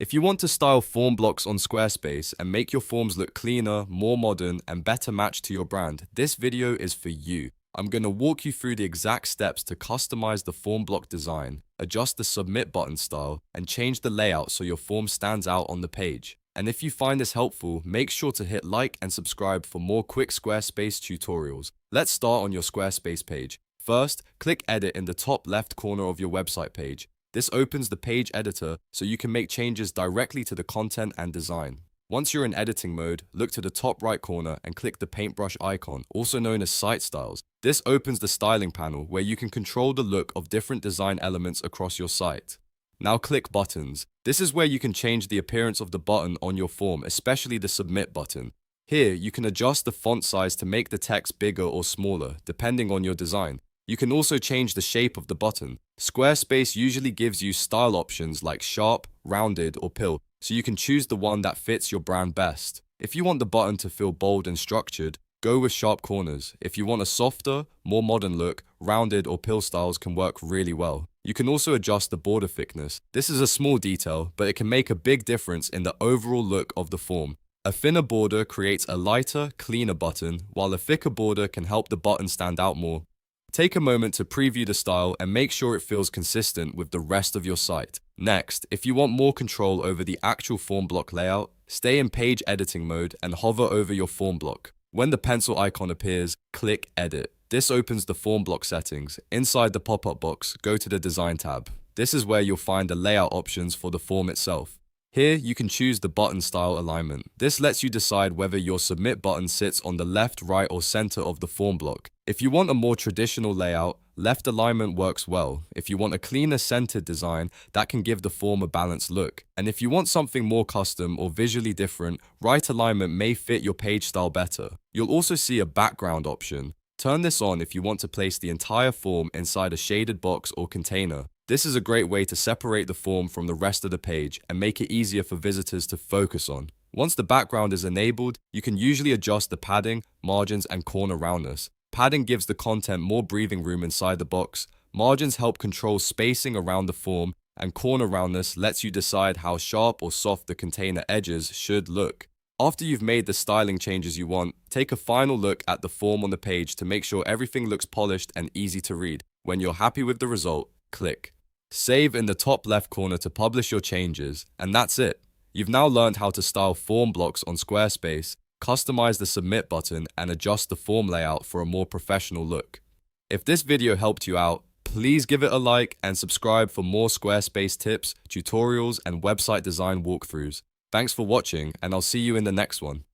If you want to style form blocks on Squarespace and make your forms look cleaner, more modern, and better matched to your brand, this video is for you. I'm going to walk you through the exact steps to customize the form block design, adjust the submit button style, and change the layout so your form stands out on the page. And if you find this helpful, make sure to hit like and subscribe for more quick Squarespace tutorials. Let's start on your Squarespace page. First, click Edit in the top left corner of your website page. This opens the page editor so you can make changes directly to the content and design. Once you're in editing mode, look to the top right corner and click the paintbrush icon, also known as Site Styles. This opens the styling panel where you can control the look of different design elements across your site. Now click Buttons. This is where you can change the appearance of the button on your form, especially the Submit button. Here, you can adjust the font size to make the text bigger or smaller, depending on your design. You can also change the shape of the button. Squarespace usually gives you style options like sharp, rounded, or pill, so you can choose the one that fits your brand best. If you want the button to feel bold and structured, go with sharp corners. If you want a softer, more modern look, rounded or pill styles can work really well. You can also adjust the border thickness. This is a small detail, but it can make a big difference in the overall look of the form. A thinner border creates a lighter, cleaner button, while a thicker border can help the button stand out more. Take a moment to preview the style and make sure it feels consistent with the rest of your site. Next, if you want more control over the actual form block layout, stay in page editing mode and hover over your form block. When the pencil icon appears, click Edit. This opens the form block settings. Inside the pop-up box, go to the Design tab. This is where you'll find the layout options for the form itself. Here, you can choose the button style alignment. This lets you decide whether your submit button sits on the left, right, or center of the form block. If you want a more traditional layout, left alignment works well. If you want a cleaner centered design, that can give the form a balanced look. And if you want something more custom or visually different, right alignment may fit your page style better. You'll also see a background option. Turn this on if you want to place the entire form inside a shaded box or container. This is a great way to separate the form from the rest of the page and make it easier for visitors to focus on. Once the background is enabled, you can usually adjust the padding, margins, and corner roundness. Padding gives the content more breathing room inside the box, margins help control spacing around the form, and corner roundness lets you decide how sharp or soft the container edges should look. After you've made the styling changes you want, take a final look at the form on the page to make sure everything looks polished and easy to read. When you're happy with the result, click Save in the top left corner to publish your changes, and that's it. You've now learned how to style form blocks on Squarespace, customize the submit button, and adjust the form layout for a more professional look. If this video helped you out, please give it a like and subscribe for more Squarespace tips, tutorials, and website design walkthroughs. Thanks for watching, and I'll see you in the next one.